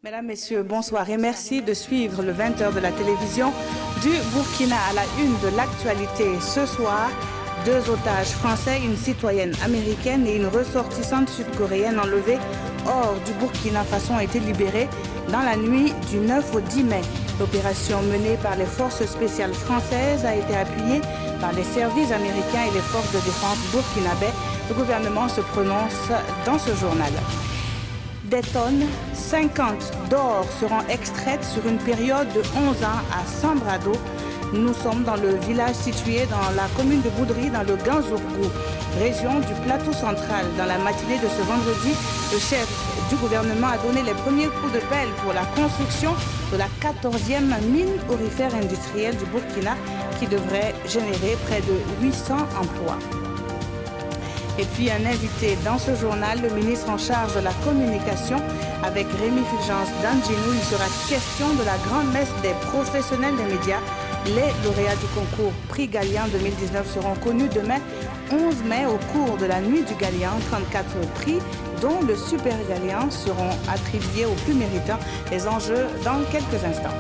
Mesdames, Messieurs, bonsoir et merci de suivre le 20h de la télévision du Burkina à la une de l'actualité. Ce soir, 2 otages français, une citoyenne américaine et une ressortissante sud-coréenne enlevées hors du Burkina Faso ont été libérées dans la nuit du 9 au 10 mai. L'opération menée par les forces spéciales françaises a été appuyée par les services américains et les forces de défense burkinabais. Le gouvernement se prononce dans ce journal. Des tonnes, 50 d'or seront extraites sur une période de 11 ans à Sambrado. Nous sommes dans le village situé dans la commune de Boudry, dans le Ganzourgou, région du plateau central. Dans la matinée de ce vendredi, le chef du gouvernement a donné les premiers coups de pelle pour la construction de la 14e mine aurifère industrielle du Burkina qui devrait générer près de 800 emplois. Et puis un invité dans ce journal, le ministre en charge de la communication avec Rémi Fulgence d'Andjinou. Il sera question de la grande messe des professionnels des médias. Les lauréats du concours Prix Galian 2019 seront connus demain 11 mai au cours de la nuit du Galian. 34 prix dont le Super Galian seront attribués aux plus méritants. Les enjeux dans quelques instants.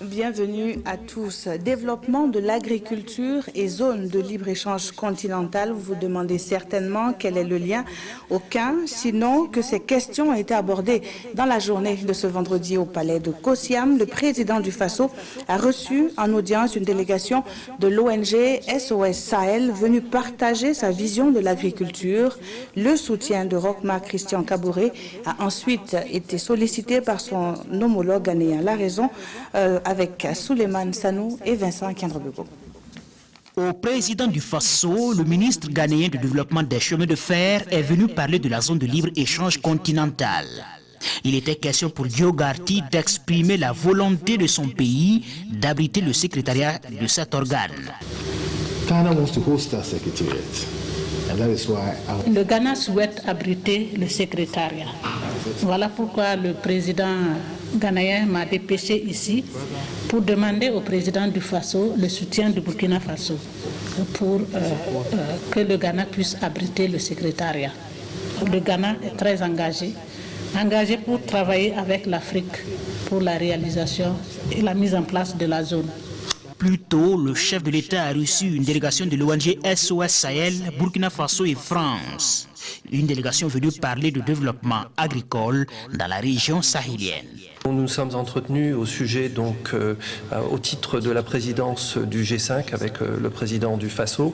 Bienvenue à tous. Développement de l'agriculture et zone de libre-échange continentale. Vous vous demandez certainement quel est le lien. Aucun, sinon que ces questions ont été abordées dans la journée de ce vendredi au palais de Kosiam. Le président du Faso a reçu en audience une délégation de l'ONG SOS Sahel venue partager sa vision de l'agriculture. Le soutien de Rochma Christian Kabouré a ensuite été sollicité par son homologue ghanéen. La raison avec Souleymane Sanou et Vincent Kendrebego. Au président du Faso, le ministre ghanéen du développement des chemins de fer est venu parler de la zone de libre-échange continentale. Il était question pour Diogarty d'exprimer la volonté de son pays d'abriter le secrétariat de cet organe. Le Ghana souhaite abriter le secrétariat. Voilà pourquoi le président ghanéen m'a dépêché ici pour demander au président du Faso le soutien du Burkina Faso pour que le Ghana puisse abriter le secrétariat. Le Ghana est très engagé pour travailler avec l'Afrique pour la réalisation et la mise en place de la zone. Plus tôt, le chef de l'État a reçu une délégation de l'ONG SOS Sahel, Burkina Faso et France. Une délégation venue parler de développement agricole dans la région sahélienne. Nous nous sommes entretenus au sujet, donc, au titre de la présidence du G5 avec le président du Faso.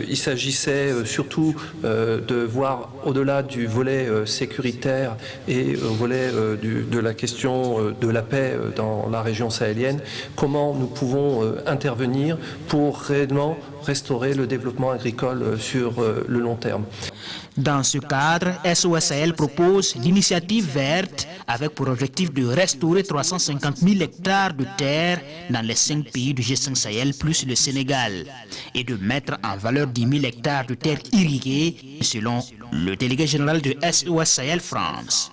Il s'agissait surtout de voir au-delà du volet sécuritaire et au volet de la question de la paix dans la région sahélienne, comment nous pouvons intervenir pour réellement restaurer le développement agricole sur le long terme. Dans ce cadre, SOS Sahel propose l'initiative verte avec pour objectif de restaurer 350 000 hectares de terre dans les 5 pays du G5 Sahel plus le Sénégal et de mettre en valeur 10 000 hectares de terres irriguées selon le délégué général de SOS Sahel France.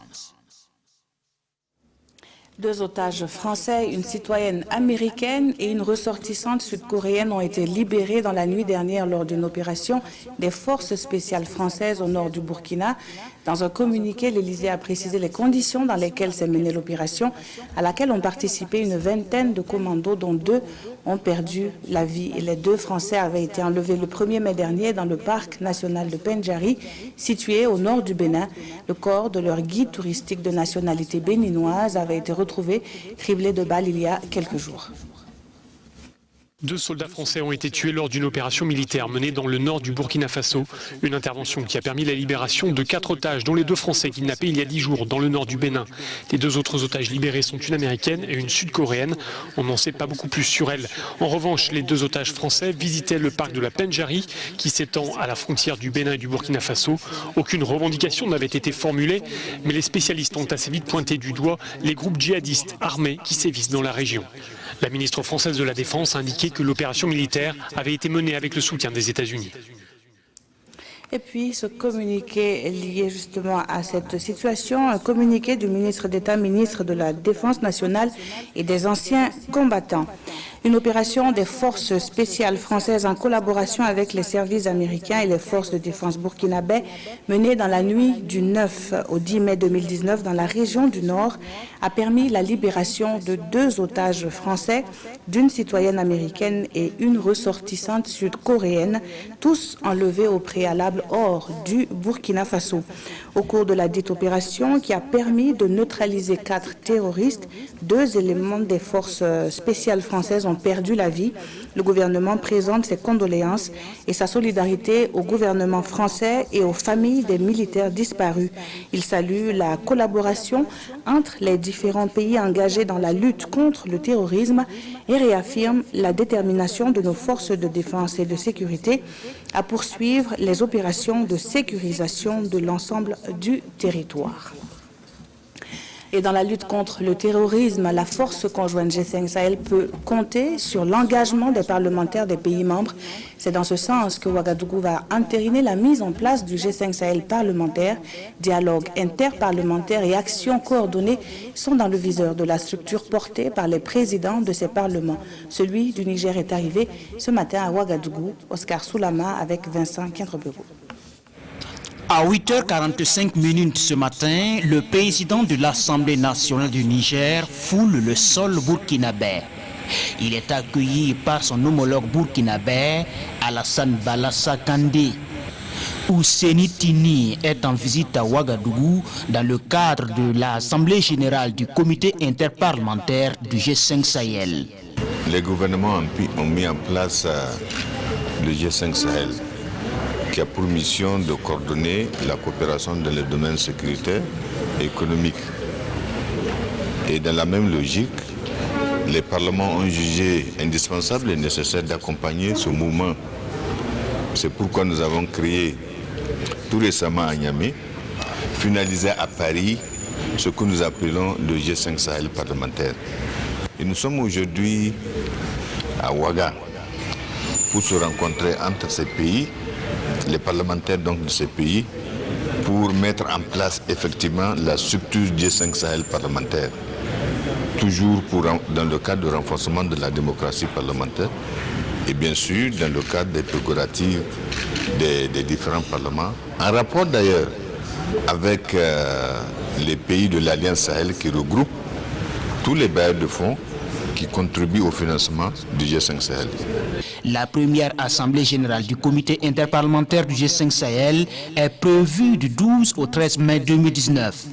2 otages français, une citoyenne américaine et une ressortissante sud-coréenne ont été libérés dans la nuit dernière lors d'une opération des forces spéciales françaises au nord du Burkina. Dans un communiqué, l'Élysée a précisé les conditions dans lesquelles s'est menée l'opération, à laquelle ont participé une vingtaine de commandos, dont 2 ont perdu la vie. Et les 2 Français avaient été enlevés le 1er mai dernier dans le parc national de Pendjari, situé au nord du Bénin. Le corps de leur guide touristique de nationalité béninoise avait été retrouvé criblé de balles il y a quelques jours. 2 soldats français ont été tués lors d'une opération militaire menée dans le nord du Burkina Faso. Une intervention qui a permis la libération de 4 otages, dont les 2 Français kidnappés il y a 10 jours dans le nord du Bénin. Les 2 autres otages libérés sont une américaine et une sud-coréenne. On n'en sait pas beaucoup plus sur elles. En revanche, les 2 otages français visitaient le parc de la Pendjari, qui s'étend à la frontière du Bénin et du Burkina Faso. Aucune revendication n'avait été formulée, mais les spécialistes ont assez vite pointé du doigt les groupes djihadistes armés qui sévissent dans la région. La ministre française de la Défense a indiqué que l'opération militaire avait été menée avec le soutien des États-Unis. Et puis, ce communiqué est lié justement à cette situation, un communiqué du ministre d'État, ministre de la Défense nationale et des anciens combattants. Une opération des forces spéciales françaises en collaboration avec les services américains et les forces de défense burkinabais menée dans la nuit du 9 au 10 mai 2019 dans la région du Nord a permis la libération de 2 otages français, d'une citoyenne américaine et une ressortissante sud-coréenne, tous enlevés au préalable hors du Burkina Faso. Au cours de la dite opération qui a permis de neutraliser 4 terroristes, 2 éléments des forces spéciales françaises ont perdu la vie. Le gouvernement présente ses condoléances et sa solidarité au gouvernement français et aux familles des militaires disparus. Il salue la collaboration entre les différents pays engagés dans la lutte contre le terrorisme et réaffirme la détermination de nos forces de défense et de sécurité à poursuivre les opérations de sécurisation de l'ensemble du territoire. Et dans la lutte contre le terrorisme, la force conjointe G5 Sahel peut compter sur l'engagement des parlementaires des pays membres. C'est dans ce sens que Ouagadougou va entériner la mise en place du G5 Sahel parlementaire. Dialogue interparlementaire et actions coordonnées sont dans le viseur de la structure portée par les présidents de ces parlements. Celui du Niger est arrivé ce matin à Ouagadougou. Oscar Soulama avec Vincent Quintrebureau. À 8h45 ce matin, le président de l'Assemblée nationale du Niger foule le sol burkinabé. Il est accueilli par son homologue burkinabé, Alassane Balassa Kandé. Ouseni Tini est en visite à Ouagadougou dans le cadre de l'Assemblée générale du comité interparlementaire du G5 Sahel. Les gouvernements ont mis en place le G5 Sahel, qui a pour mission de coordonner la coopération dans les domaines sécuritaires et économiques. Et dans la même logique, les parlements ont jugé indispensable et nécessaire d'accompagner ce mouvement. C'est pourquoi nous avons créé tout récemment à Niamey, finalisé à Paris, ce que nous appelons le G5 Sahel parlementaire. Et nous sommes aujourd'hui à Ouaga pour se rencontrer entre ces pays, les parlementaires donc de ces pays, pour mettre en place effectivement la structure G5 Sahel parlementaire, toujours dans le cadre du renforcement de la démocratie parlementaire et bien sûr dans le cadre des prérogatives des différents parlements, en rapport d'ailleurs avec les pays de l'Alliance Sahel qui regroupent tous les bailleurs de fonds qui contribuent au financement du G5 Sahel. La première assemblée générale du comité interparlementaire du G5 Sahel est prévue du 12 au 13 mai 2019.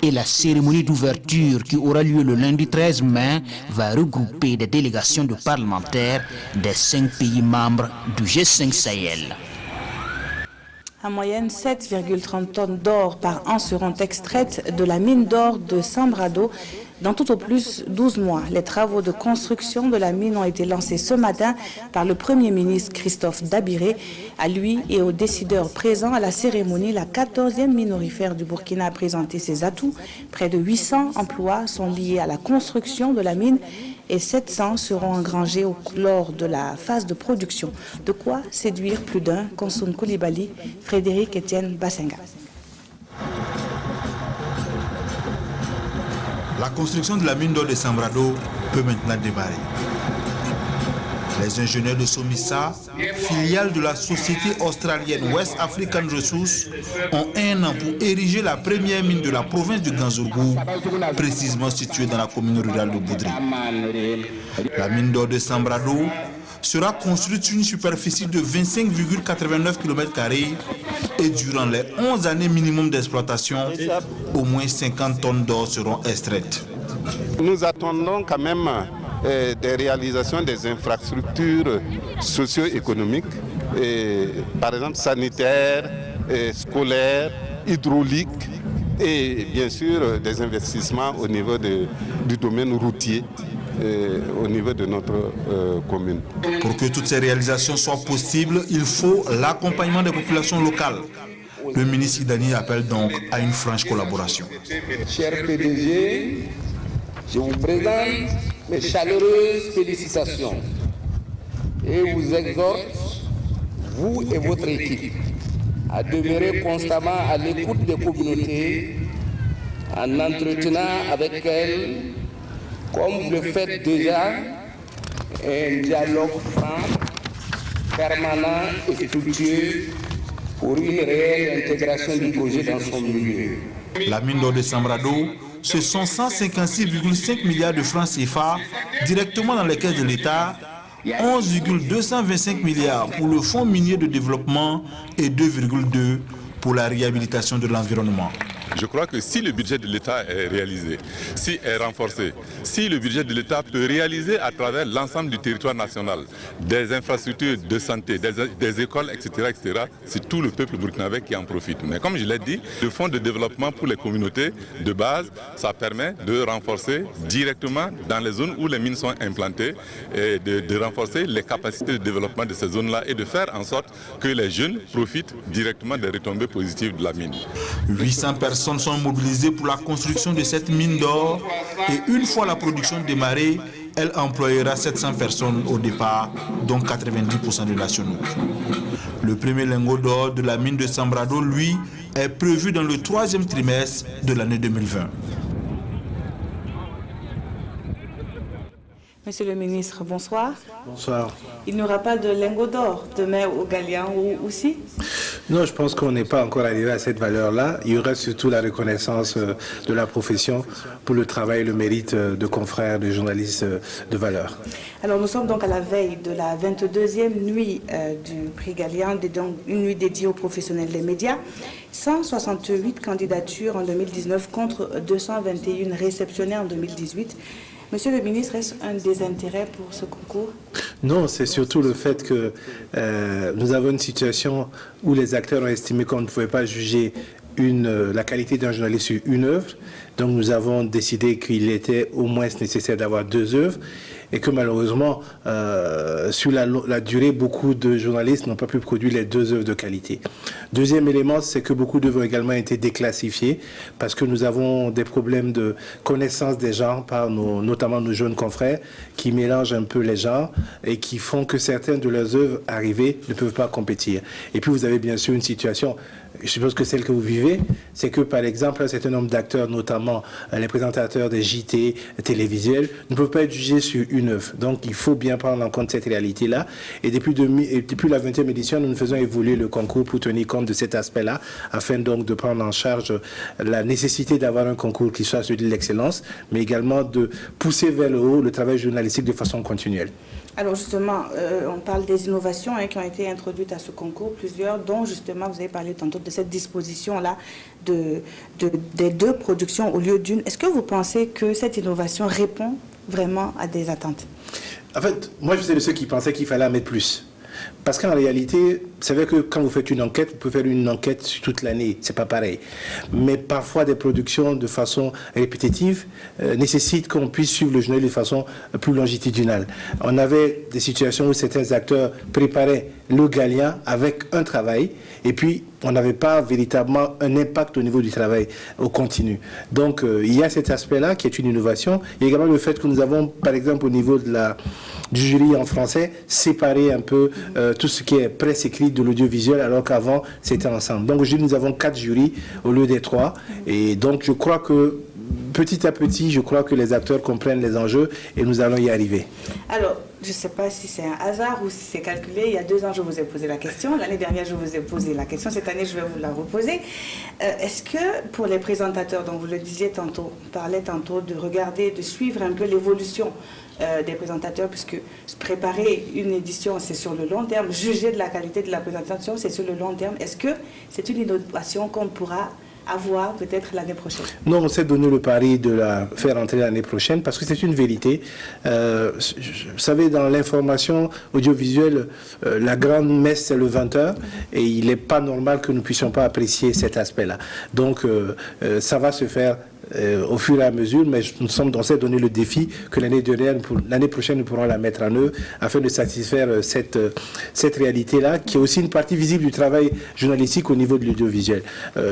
Et la cérémonie d'ouverture qui aura lieu le lundi 13 mai va regrouper des délégations de parlementaires des 5 pays membres du G5 Sahel. En moyenne, 7,30 tonnes d'or par an seront extraites de la mine d'or de Sambrado dans tout au plus 12 mois. Les travaux de construction de la mine ont été lancés ce matin par le Premier ministre Christophe Dabiré. À lui et aux décideurs présents à la cérémonie, la 14e mine aurifère du Burkina a présenté ses atouts. Près de 800 emplois sont liés à la construction de la mine et 700 seront engrangés lors de la phase de production. De quoi séduire plus d'un. Konsoun Koulibaly, Frédéric Etienne Bassenga. La construction de la mine d'or de Sambrado peut maintenant démarrer. Les ingénieurs de Somissa, filiale de la société australienne West African Resources, ont 1 an pour ériger la première mine de la province du Ganzourgou, précisément située dans la commune rurale de Boudri. La mine d'or de Sambrado sera construite sur une superficie de 25,89 km² et durant les 11 années minimum d'exploitation, au moins 50 tonnes d'or seront extraites. Nous attendons quand même des réalisations des infrastructures socio-économiques, par exemple sanitaires, scolaires, hydrauliques et bien sûr des investissements au niveau du domaine routier. Au niveau de notre commune. Pour que toutes ces réalisations soient possibles, il faut l'accompagnement des populations locales. Le ministre Idani appelle donc à une franche collaboration. Cher PDG, je vous présente mes chaleureuses félicitations et vous exhorte, vous et votre équipe, à demeurer constamment à l'écoute des communautés en entretenant avec elles, comme vous le faites déjà, un dialogue franc, permanent et fructueux pour une réelle intégration du projet dans son milieu. La mine d'or de Sambrado, ce sont 156,5 milliards de francs CFA directement dans les caisses de l'État, 11,225 milliards pour le Fonds minier de développement et 2,2 pour la réhabilitation de l'environnement. Je crois que si le budget de l'État est réalisé, si est renforcé, si le budget de l'État peut réaliser à travers l'ensemble du territoire national des infrastructures de santé, des écoles, etc., c'est tout le peuple burkinabé qui en profite. Mais comme je l'ai dit, le fonds de développement pour les communautés de base, ça permet de renforcer directement dans les zones où les mines sont implantées et de renforcer les capacités de développement de ces zones-là et de faire en sorte que les jeunes profitent directement des retombées positives de la mine. 800 personnes sont mobilisées pour la construction de cette mine d'or et une fois la production démarrée, elle employera 700 personnes au départ, dont 90% de nationaux. Le premier lingot d'or de la mine de Sambrado, lui, est prévu dans le 3e trimestre de l'année 2020. Monsieur le ministre, bonsoir. Bonsoir. Il n'y aura pas de lingot d'or demain au Galian ou aussi? Non, je pense qu'on n'est pas encore arrivé à cette valeur-là. Il y aura surtout la reconnaissance de la profession pour le travail et le mérite de confrères, de journalistes de valeur. Alors nous sommes donc à la veille de la 22e nuit du prix Galian, donc une nuit dédiée aux professionnels des médias. 168 candidatures en 2019 contre 221 réceptionnées en 2018. Monsieur le ministre, est-ce un désintérêt pour ce concours? Non, c'est surtout le fait que nous avons une situation où les acteurs ont estimé qu'on ne pouvait pas juger la qualité d'un journaliste sur une œuvre. Donc nous avons décidé qu'il était au moins nécessaire d'avoir 2 œuvres et que malheureusement, sur la durée, beaucoup de journalistes n'ont pas pu produire les 2 œuvres de qualité. Deuxième élément, c'est que beaucoup d'œuvres ont également été déclassifiées parce que nous avons des problèmes de connaissance des genres par notamment nos jeunes confrères qui mélangent un peu les genres et qui font que certaines de leurs œuvres arrivées ne peuvent pas compétir. Et puis vous avez bien sûr une situation, je suppose que celle que vous vivez, c'est que par exemple un certain nombre d'acteurs, notamment les présentateurs des JT télévisuels, ne peuvent pas être jugés sur une œuvre. Donc il faut bien prendre en compte cette réalité-là. Et depuis la 20e édition, nous faisons évoluer le concours pour tenir compte de cet aspect-là, afin donc de prendre en charge la nécessité d'avoir un concours qui soit celui de l'excellence, mais également de pousser vers le haut le travail journalistique de façon continuelle. Alors justement, on parle des innovations qui ont été introduites à ce concours, plusieurs, dont justement vous avez parlé tantôt de cette disposition-là des 2 productions au lieu d'une. Est-ce que vous pensez que cette innovation répond vraiment à des attentes? En fait, moi je suis de ceux qui pensaient qu'il fallait en mettre plus. Parce qu'en réalité, c'est vrai que quand vous faites une enquête, vous pouvez faire une enquête sur toute l'année, c'est pas pareil. Mais parfois, des productions de façon répétitive nécessitent qu'on puisse suivre le journal de façon plus longitudinale. On avait des situations où certains acteurs préparaient le Galian avec un travail, et puis on n'avait pas véritablement un impact au niveau du travail au continu. Donc il y a cet aspect-là qui est une innovation. Il y a également le fait que nous avons, par exemple, au niveau du jury en français, séparé un peu tout ce qui est presse écrite de l'audiovisuel, alors qu'avant, c'était ensemble. Donc aujourd'hui, nous avons 4 jurys au lieu des 3. Et donc je crois que petit à petit, je crois que les acteurs comprennent les enjeux et nous allons y arriver. Alors, je ne sais pas si c'est un hasard ou si c'est calculé. Il y a 2 ans, je vous ai posé la question. L'année dernière, je vous ai posé la question. Cette année, je vais vous la reposer. Est-ce que pour les présentateurs, dont vous le disiez tantôt, on parlait tantôt de regarder, de suivre un peu l'évolution des présentateurs, puisque préparer une édition, c'est sur le long terme. Juger de la qualité de la présentation, c'est sur le long terme. Est-ce que c'est une innovation qu'on pourra avoir peut-être l'année prochaine? Non, on s'est donné le pari de la faire entrer l'année prochaine parce que c'est une vérité. Vous savez, dans l'information audiovisuelle, la grande messe c'est le 20h et il n'est pas normal que nous ne puissions pas apprécier cet aspect-là. Donc ça va se faire au fur et à mesure, mais on s'est donné le défi que l'année prochaine, nous pourrons la mettre en œuvre afin de satisfaire cette réalité-là, qui est aussi une partie visible du travail journalistique au niveau de l'audiovisuel.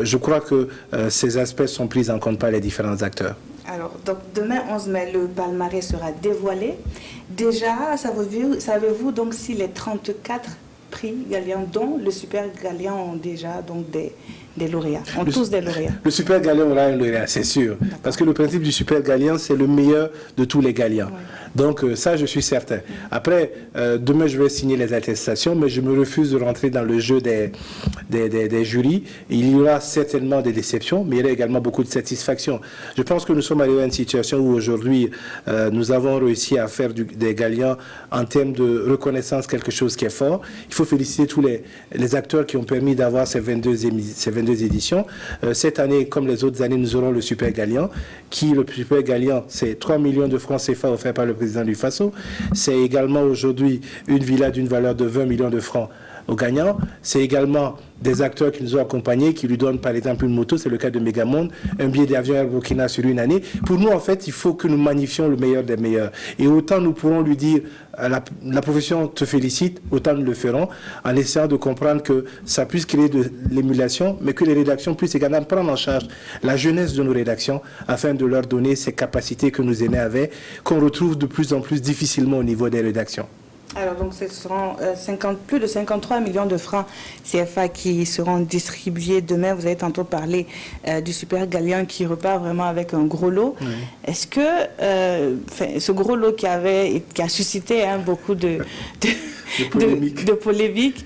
Je crois que ces aspects sont pris en compte par les différents acteurs. Alors, donc demain 11 mai, le palmarès sera dévoilé. Déjà, savez-vous donc si les 34 prix Galian, dont le Super Galian, ont déjà donc des lauréats, ont tous des lauréats. Le super gagnant aura un lauréat, c'est sûr. Parce que le principe du super gagnant, c'est le meilleur de tous les gagnants. Ouais. Donc ça, je suis certain. Après, demain, je vais signer les attestations, mais je me refuse de rentrer dans le jeu des jurys. Il y aura certainement des déceptions, mais il y aura également beaucoup de satisfaction. Je pense que nous sommes arrivés à une situation où aujourd'hui, nous avons réussi à faire des gagnants en termes de reconnaissance, quelque chose qui est fort. Il faut féliciter tous les acteurs qui ont permis d'avoir ces 22 éditions. Cette année, comme les autres années, nous aurons le super gagnant, le super gagnant, c'est 3 millions de francs CFA offerts par le président du Faso. C'est également aujourd'hui une villa d'une valeur de 20 millions de francs aux gagnants. C'est également des acteurs qui nous ont accompagnés, qui lui donnent par exemple une moto, c'est le cas de Megamonde, un billet d'avion Air Burkina sur une année. Pour nous, en fait, il faut que nous magnifions le meilleur des meilleurs. Et autant nous pourrons lui dire, la profession te félicite, autant nous le ferons, en essayant de comprendre que ça puisse créer de l'émulation, mais que les rédactions puissent également prendre en charge la jeunesse de nos rédactions, afin de leur donner ces capacités que nos aînés avaient, qu'on retrouve de plus en plus difficilement au niveau des rédactions. Alors, donc, ce seront plus de 53 millions de francs CFA qui seront distribués demain. Vous avez tantôt parlé du super gagnant qui repart vraiment avec un gros lot. Oui. Est-ce que ce gros lot qui a suscité beaucoup de polémiques,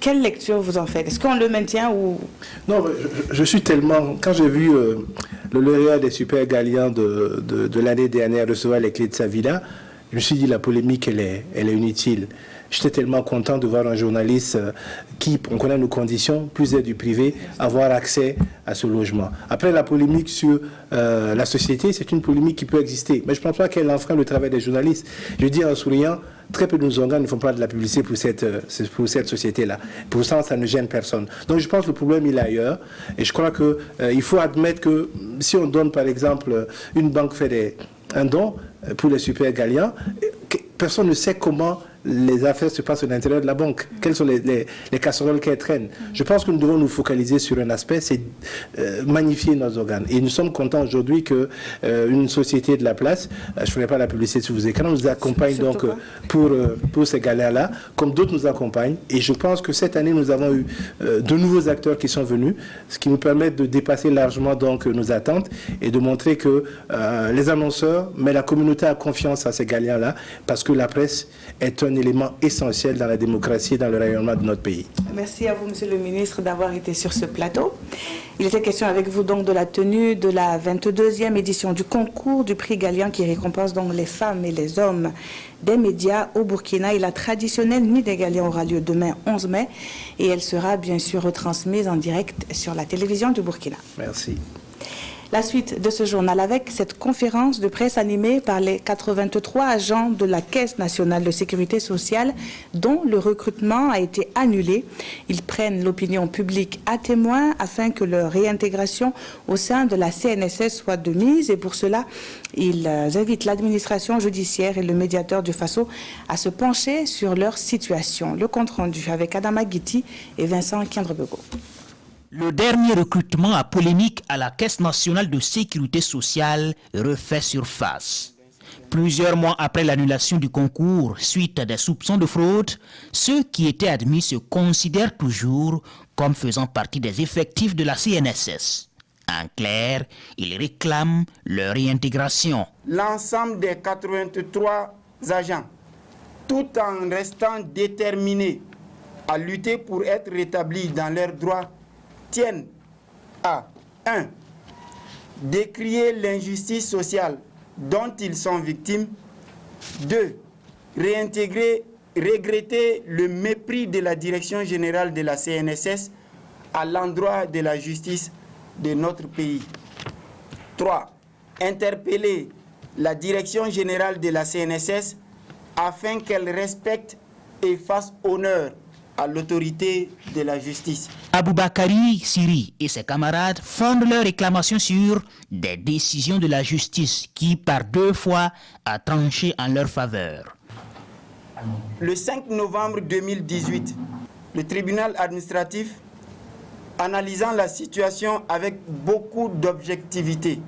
quelle lecture vous en faites? Est-ce qu'on le maintient ou... Non, je suis tellement... Quand j'ai vu le lauréat des super gagnants de l'année dernière recevoir les clés de sa villa, je me suis dit, la polémique, elle est inutile. J'étais tellement content de voir un journaliste qui, on connaît nos conditions, plus est du privé, avoir accès à ce logement. Après, la polémique sur la société, c'est une polémique qui peut exister. Mais je ne pense pas qu'elle enfreint le travail des journalistes. Je dis en souriant, très peu de nos organes ne font pas de la publicité pour cette société-là. Pour ça, ça ne gêne personne. Donc je pense que le problème, il est ailleurs. Et je crois qu'il faut admettre que si on donne, par exemple, une banque fait un don pour les super gagnants, personne ne sait comment les affaires se passent à l'intérieur de la banque. Quelles sont les casseroles qu'elles traînent. Je pense que nous devons nous focaliser sur un aspect, c'est magnifier nos organes. Et nous sommes contents aujourd'hui qu'une société de la place, je ne ferai pas la publicité sur vos écrans, nous accompagne donc pour ces galères-là, comme d'autres nous accompagnent. Et je pense que cette année, nous avons eu de nouveaux acteurs qui sont venus, ce qui nous permet de dépasser largement donc nos attentes et de montrer que les annonceurs, mais la communauté a confiance à ces galères-là, parce que la presse est un élément essentiel dans la démocratie et dans le rayonnement de notre pays. Merci à vous, Monsieur le Ministre, d'avoir été sur ce plateau. Il était question avec vous donc de la tenue de la 22e édition du concours du prix Galian qui récompense donc les femmes et les hommes des médias au Burkina. Et la traditionnelle Nuit des Galians aura lieu demain 11 mai et elle sera bien sûr retransmise en direct sur la télévision du Burkina. Merci. La suite de ce journal avec cette conférence de presse animée par les 83 agents de la Caisse nationale de sécurité sociale dont le recrutement a été annulé. Ils prennent l'opinion publique à témoin afin que leur réintégration au sein de la CNSS soit de mise et pour cela, ils invitent l'administration judiciaire et le médiateur du Faso à se pencher sur leur situation. Le compte rendu avec Adama Guiti et Vincent Kiandrebego. Le dernier recrutement à polémique à la Caisse nationale de sécurité sociale refait surface. Plusieurs mois après l'annulation du concours suite à des soupçons de fraude, ceux qui étaient admis se considèrent toujours comme faisant partie des effectifs de la CNSS. En clair, ils réclament leur réintégration. L'ensemble des 83 agents, tout en restant déterminés à lutter pour être rétablis dans leurs droits, tiennent à 1. Décrier l'injustice sociale dont ils sont victimes. 2. Regretter le mépris de la direction générale de la CNSS à l'endroit de la justice de notre pays. 3. Interpeller la direction générale de la CNSS afin qu'elle respecte et fasse honneur à l'autorité de la justice. Aboubakari Siri et ses camarades fondent leur réclamation sur des décisions de la justice qui, par 2 fois, a tranché en leur faveur. Le 5 novembre 2018, le tribunal administratif, analysant la situation avec beaucoup d'objectivité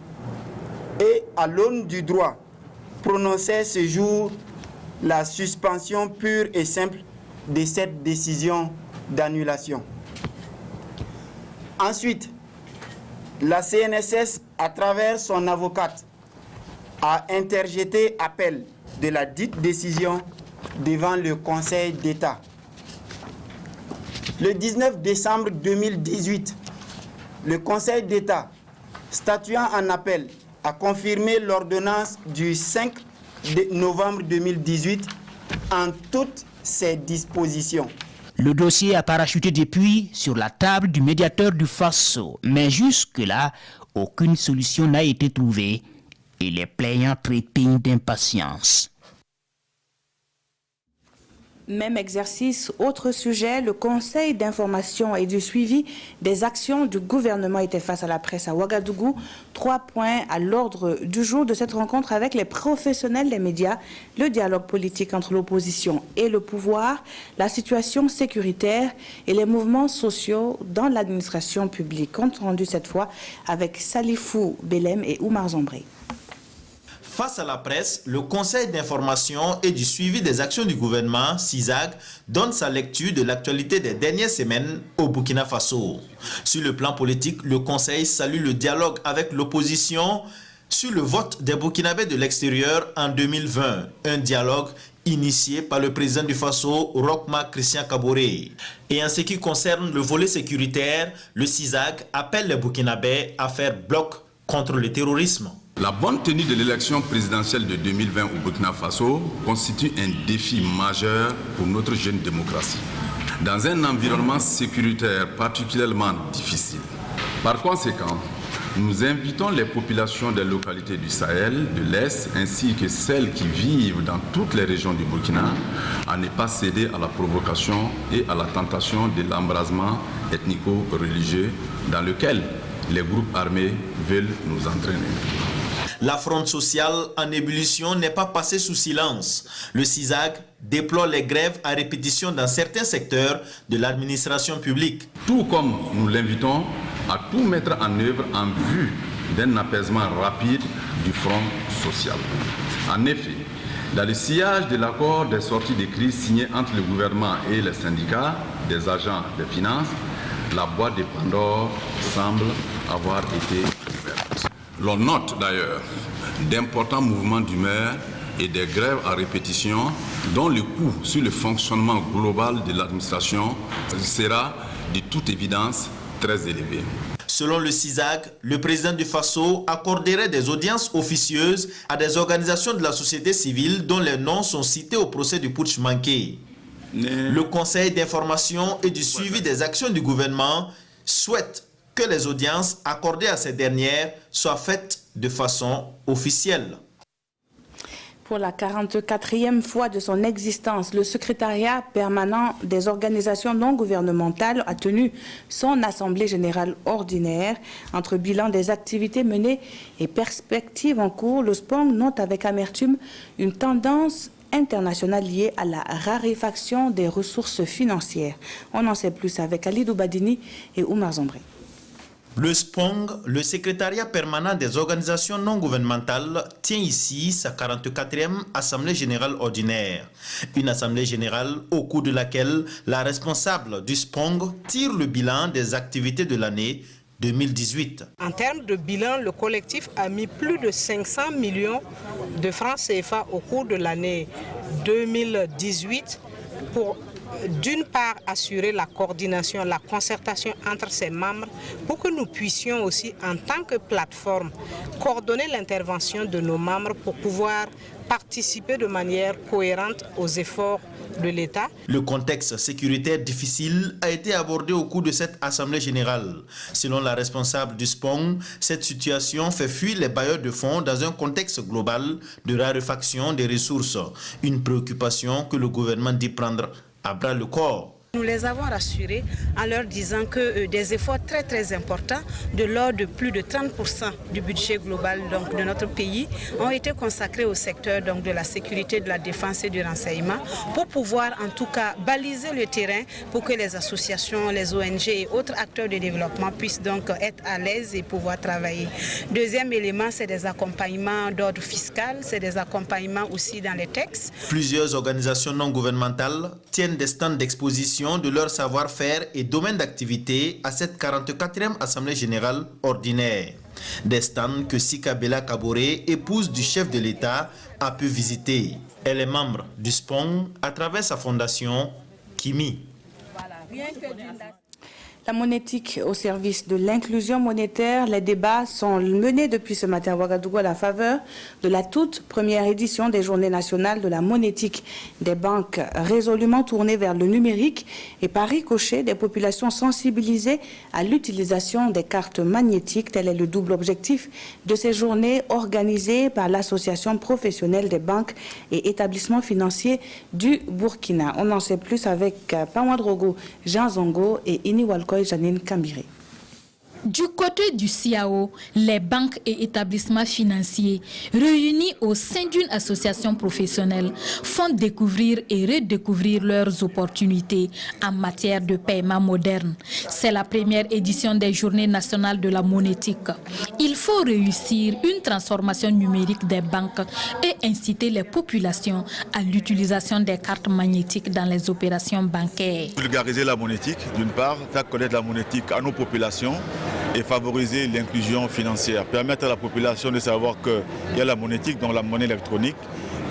et à l'aune du droit, prononçait ce jour la suspension pure et simple de cette décision d'annulation. Ensuite, la CNSS, à travers son avocate, a interjeté appel de la dite décision devant le Conseil d'État. Le 19 décembre 2018, le Conseil d'État, statuant en appel, a confirmé l'ordonnance du 5 novembre 2018 en toutes ses dispositions. Le dossier a parachuté depuis sur la table du médiateur du Faso, mais jusque-là, aucune solution n'a été trouvée et les plaignants trépignent d'impatience. Même exercice, autre sujet, le Conseil d'information et du suivi des actions du gouvernement était face à la presse à Ouagadougou. 3 points à l'ordre du jour de cette rencontre avec les professionnels des médias, le dialogue politique entre l'opposition et le pouvoir, la situation sécuritaire et les mouvements sociaux dans l'administration publique. Compte rendu cette fois avec Salifou Belem et Oumar Zombré. Face à la presse, le Conseil d'information et du suivi des actions du gouvernement, CISAG, donne sa lecture de l'actualité des dernières semaines au Burkina Faso. Sur le plan politique, le Conseil salue le dialogue avec l'opposition sur le vote des Burkinabés de l'extérieur en 2020. Un dialogue initié par le président du Faso, Rochma Christian Kaboré. Et en ce qui concerne le volet sécuritaire, le CISAG appelle les Burkinabés à faire bloc contre le terrorisme. La bonne tenue de l'élection présidentielle de 2020 au Burkina Faso constitue un défi majeur pour notre jeune démocratie, dans un environnement sécuritaire particulièrement difficile. Par conséquent, nous invitons les populations des localités du Sahel, de l'Est, ainsi que celles qui vivent dans toutes les régions du Burkina, à ne pas céder à la provocation et à la tentation de l'embrasement ethnico-religieux dans lequel les groupes armés veulent nous entraîner. La fronde sociale en ébullition n'est pas passée sous silence. Le CISAG déplore les grèves à répétition dans certains secteurs de l'administration publique. Tout comme nous l'invitons à tout mettre en œuvre en vue d'un apaisement rapide du front social. En effet, dans le sillage de l'accord des sorties de crise signé entre le gouvernement et les syndicats des agents des finances, la boîte de Pandore semble avoir été ouverte. L'on note d'ailleurs d'importants mouvements d'humeur et des grèves à répétition dont le coût sur le fonctionnement global de l'administration sera de toute évidence très élevé. Selon le CISAG, le président du Faso accorderait des audiences officieuses à des organisations de la société civile dont les noms sont cités au procès du putsch manqué. Le Conseil d'information et du suivi des actions du gouvernement souhaite que les audiences accordées à ces dernières soient faites de façon officielle. Pour la 44e fois de son existence, le secrétariat permanent des organisations non gouvernementales a tenu son assemblée générale ordinaire. Entre bilan des activités menées et perspectives en cours, le SPONG note avec amertume une tendance internationale liée à la raréfaction des ressources financières. On en sait plus avec Alidou Badini et Oumar Zombré. Le SPONG, le secrétariat permanent des organisations non gouvernementales, tient ici sa 44e Assemblée générale ordinaire. Une Assemblée générale au cours de laquelle la responsable du SPONG tire le bilan des activités de l'année 2018. En termes de bilan, le collectif a mis plus de 500 millions de francs CFA au cours de l'année 2018 pour d'une part assurer la coordination, la concertation entre ses membres pour que nous puissions aussi en tant que plateforme coordonner l'intervention de nos membres pour pouvoir participer de manière cohérente aux efforts de l'État. Le contexte sécuritaire difficile a été abordé au cours de cette Assemblée générale. Selon la responsable du SPONG, cette situation fait fuir les bailleurs de fonds dans un contexte global de raréfaction des ressources. Une préoccupation que le gouvernement dit prendre à bras le corps. Nous les avons rassurés en leur disant que des efforts très importants de l'ordre de plus de 30% du budget global de notre pays ont été consacrés au secteur de la sécurité, de la défense et du renseignement pour pouvoir en tout cas baliser le terrain pour que les associations, les ONG et autres acteurs de développement puissent donc être à l'aise et pouvoir travailler. Deuxième élément, c'est des accompagnements d'ordre fiscal, c'est des accompagnements aussi dans les textes. Plusieurs organisations non gouvernementales tiennent des stands d'exposition présentation de leur savoir-faire et domaine d'activité à cette 44e Assemblée générale ordinaire. Des stands que Sika Bella Kaboré, épouse du chef de l'État, a pu visiter. Elle est membre du SPONG à travers sa fondation Kimi. La monétique au service de l'inclusion monétaire, les débats sont menés depuis ce matin à Ouagadougou à la faveur de la toute première édition des Journées nationales de la monétique. Des banques résolument tournées vers le numérique et par ricochet des populations sensibilisées à l'utilisation des cartes magnétiques. Tel est le double objectif de ces journées organisées par l'Association professionnelle des banques et établissements financiers du Burkina. On en sait plus avec Pawadrogo, Jean Zongo et Ini Walkoy Janine Kambiré. Du côté du CIAO, les banques et établissements financiers réunis au sein d'une association professionnelle font découvrir et redécouvrir leurs opportunités en matière de paiement moderne. C'est la première édition des Journées nationales de la monétique. Il faut réussir une transformation numérique des banques et inciter les populations à l'utilisation des cartes magnétiques dans les opérations bancaires. Vulgariser la monétique, d'une part, faire connaître la monétique à nos populations et favoriser l'inclusion financière. Permettre à la population de savoir qu'il y a la monétique, donc la monnaie électronique,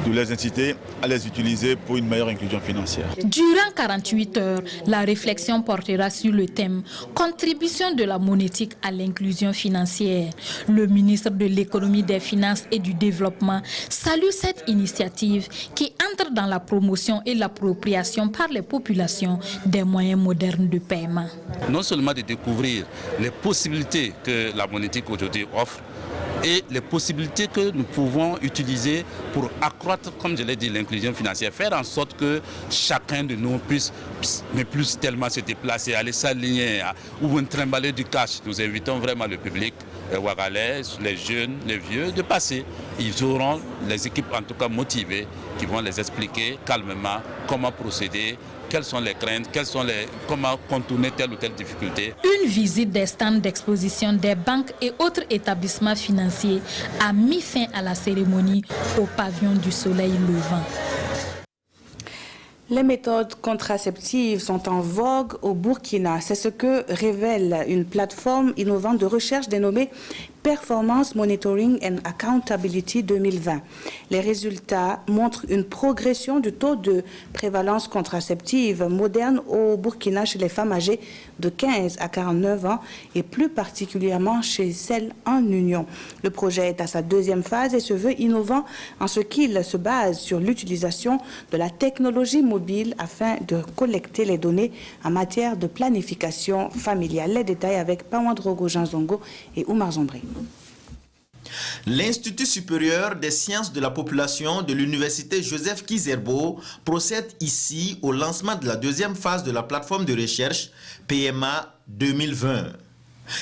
de les inciter à les utiliser pour une meilleure inclusion financière. Durant 48 heures, la réflexion portera sur le thème « Contribution de la monétique à l'inclusion financière ». Le ministre de l'Économie, des Finances et du Développement salue cette initiative qui entre dans la promotion et l'appropriation par les populations des moyens modernes de paiement. Non seulement de découvrir les possibilités que la monétique aujourd'hui offre, et les possibilités que nous pouvons utiliser pour accroître, comme je l'ai dit, l'inclusion financière, faire en sorte que chacun de nous puisse ne plus tellement se déplacer, aller s'aligner ou trimballer du cash. Nous invitons vraiment le public, les Ouagalais, les jeunes, les vieux, de passer. Ils auront les équipes en tout cas motivées qui vont les expliquer calmement comment procéder, quelles sont les craintes, comment contourner telle ou telle difficulté. Une visite des stands d'exposition des banques et autres établissements financiers a mis fin à la cérémonie au pavillon du Soleil Levant. Les méthodes contraceptives sont en vogue au Burkina. C'est ce que révèle une plateforme innovante de recherche dénommée Performance Monitoring and Accountability 2020. Les résultats montrent une progression du taux de prévalence contraceptive moderne au Burkina chez les femmes âgées de 15 à 49 ans et plus particulièrement chez celles en union. Le projet est à sa deuxième phase et se veut innovant en ce qu'il se base sur l'utilisation de la technologie mobile afin de collecter les données en matière de planification familiale. Les détails avec Pawadrogo Janzongo et Oumar Zombri. L'Institut supérieur des sciences de la population de l'Université Joseph Kizerbo procède ici au lancement de la deuxième phase de la plateforme de recherche PMA 2020.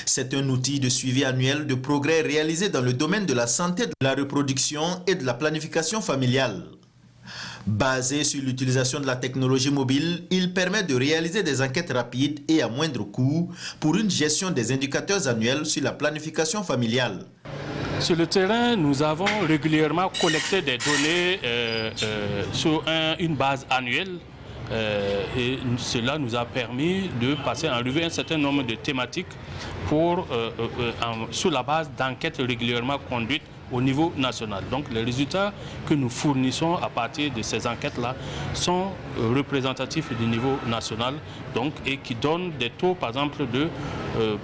C'est un outil de suivi annuel de progrès réalisé dans le domaine de la santé, de la reproduction et de la planification familiale. Basé sur l'utilisation de la technologie mobile, il permet de réaliser des enquêtes rapides et à moindre coût pour une gestion des indicateurs annuels sur la planification familiale. Sur le terrain, nous avons régulièrement collecté des données sur une base annuelle et cela nous a permis de passer en revue un certain nombre de thématiques sur la base d'enquêtes régulièrement conduites au niveau national. Donc les résultats que nous fournissons à partir de ces enquêtes-là sont représentatifs du niveau national et qui donnent des taux, par exemple, de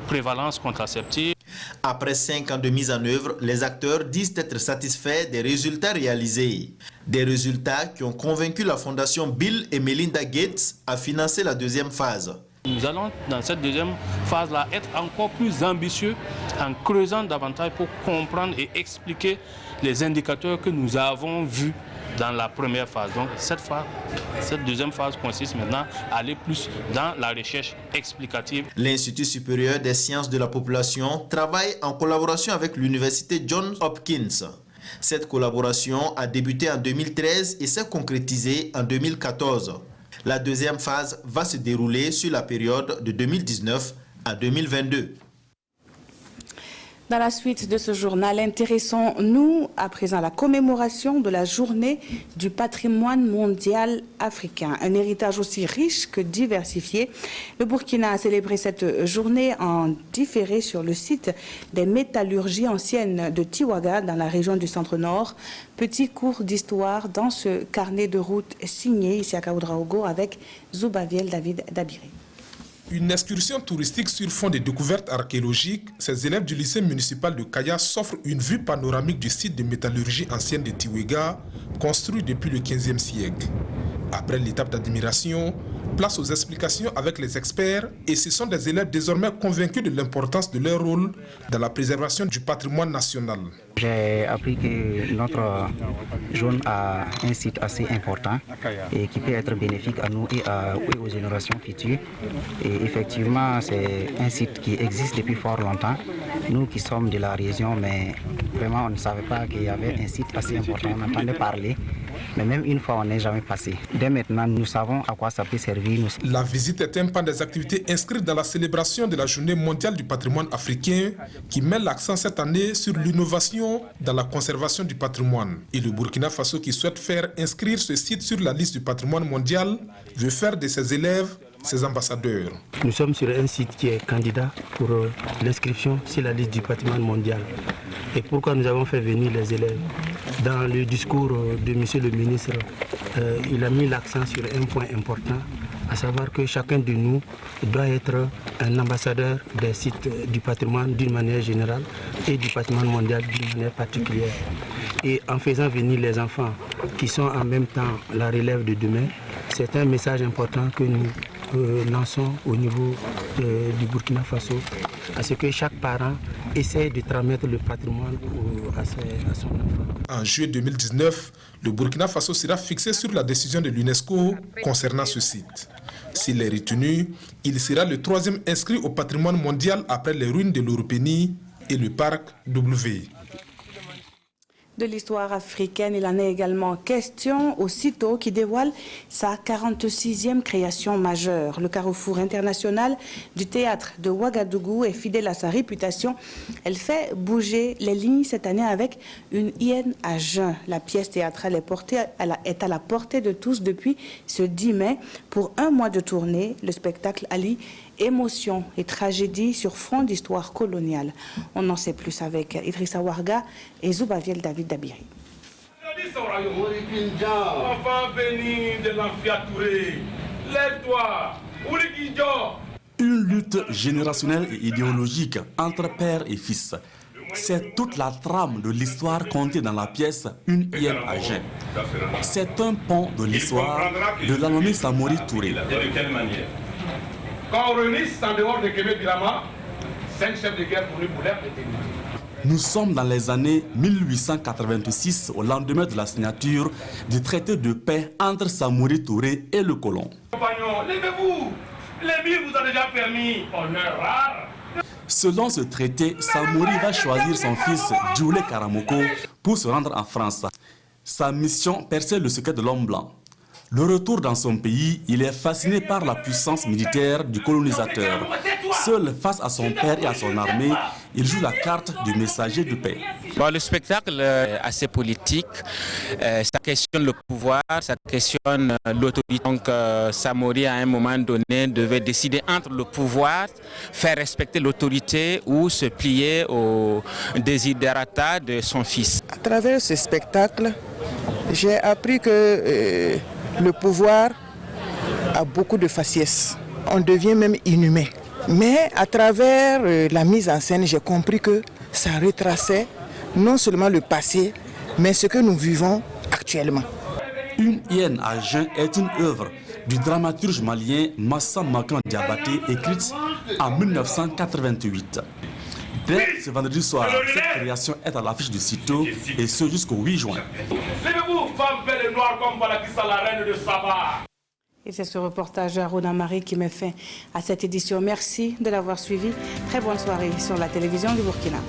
prévalence contraceptive. Après 5 ans de mise en œuvre, les acteurs disent être satisfaits des résultats réalisés. Des résultats qui ont convaincu la fondation Bill et Melinda Gates à financer la deuxième phase. Nous allons, dans cette deuxième phase-là, être encore plus ambitieux en creusant davantage pour comprendre et expliquer les indicateurs que nous avons vus dans la première phase. Donc cette deuxième phase consiste maintenant à aller plus dans la recherche explicative. L'Institut supérieur des sciences de la population travaille en collaboration avec l'Université Johns Hopkins. Cette collaboration a débuté en 2013 et s'est concrétisée en 2014. La deuxième phase va se dérouler sur la période de 2019 à 2022. Dans la suite de ce journal, intéressons-nous à présent à la commémoration de la journée du patrimoine mondial africain. Un héritage aussi riche que diversifié. Le Burkina a célébré cette journée en différé sur le site des métallurgies anciennes de Tiwaga dans la région du Centre-Nord. Petit cours d'histoire dans ce carnet de route signé ici à Ouedraogo avec Zoubaviel David Dabiri. Une excursion touristique sur fond de découvertes archéologiques, ces élèves du lycée municipal de Kaya s'offrent une vue panoramique du site de métallurgie ancienne de Tiwega, construit depuis le XVe siècle. Après l'étape d'admiration, place aux explications avec les experts et ce sont des élèves désormais convaincus de l'importance de leur rôle dans la préservation du patrimoine national. J'ai appris que notre zone a un site assez important et qui peut être bénéfique à nous et aux générations futures. Et effectivement, c'est un site qui existe depuis fort longtemps. Nous qui sommes de la région, mais vraiment on ne savait pas qu'il y avait un site assez important. On entendait parler, mais même une fois on n'est jamais passé. Dès maintenant, nous savons à quoi ça peut servir. La visite est un pan des activités inscrites dans la célébration de la Journée mondiale du patrimoine africain qui met l'accent cette année sur l'innovation dans la conservation du patrimoine. Et le Burkina Faso, qui souhaite faire inscrire ce site sur la liste du patrimoine mondial, veut faire de ses élèves ses ambassadeurs. Nous sommes sur un site qui est candidat pour l'inscription sur la liste du patrimoine mondial. Et pourquoi nous avons fait venir les élèves? Dans le discours de M. le ministre, il a mis l'accent sur un point important, à savoir que chacun de nous doit être un ambassadeur des sites du patrimoine d'une manière générale et du patrimoine mondial d'une manière particulière. Et en faisant venir les enfants qui sont en même temps la relève de demain, c'est un message important que nous lançons au niveau du Burkina Faso, à ce que chaque parent essaie de transmettre le patrimoine à son enfant. En juillet 2019, le Burkina Faso sera fixé sur la décision de l'UNESCO concernant ce site. S'il est retenu, il sera le troisième inscrit au patrimoine mondial après les ruines de l'Europénie et le parc W. De l'histoire africaine, il en est également question aussitôt qui dévoile sa 46e création majeure. Le carrefour international du théâtre de Ouagadougou est fidèle à sa réputation. Elle fait bouger les lignes cette année avec une hyène à jeun. La pièce théâtrale est à la portée de tous depuis ce 10 mai. Pour un mois de tournée, le spectacle allie émotion et tragédie sur fond d'histoire coloniale. On en sait plus avec Idrissa Warga et Zoubaviel David Dabiri. Une lutte générationnelle et idéologique entre père et fils. C'est toute la trame de l'histoire contée dans la pièce Une hyène à jeun. C'est un pont de l'histoire de l'Almami Samori Touré. Quand on réunisse en dehors de Québec-Grama, 5 chefs de guerre pour nous pour l'air détenus. Nous sommes dans les années 1886, au lendemain de la signature du traité de paix entre Samori Touré et le colon. Compagnons, levez-vous! Les billes vous ont déjà permis, honneur rare. Selon ce traité, Samori va choisir son fils Djoulé Karamoko pour se rendre en France. Sa mission, percer le secret de l'homme blanc. Le retour dans son pays, il est fasciné par la puissance militaire du colonisateur. Seul face à son père et à son armée, il joue la carte du messager de paix. Bon, le spectacle est assez politique, ça questionne le pouvoir, ça questionne l'autorité. Donc Samori à un moment donné devait décider entre le pouvoir, faire respecter l'autorité ou se plier aux desiderata de son fils. À travers ce spectacle, j'ai appris que le pouvoir a beaucoup de faciès. On devient même inhumain. Mais à travers la mise en scène, j'ai compris que ça retraçait non seulement le passé, mais ce que nous vivons actuellement. Une hyène à jeun est une œuvre du dramaturge malien Massa Makan Diabaté, écrite en 1988. Dès ce vendredi soir, cette création est à l'affiche du sitôt et ce jusqu'au 8 juin. Levez-vous, femmes belles et noires comme Balakissa, la reine de Saba. Et c'est ce reportage à Aruna Marie qui met fin à cette édition. Merci de l'avoir suivi. Très bonne soirée sur la télévision du Burkina.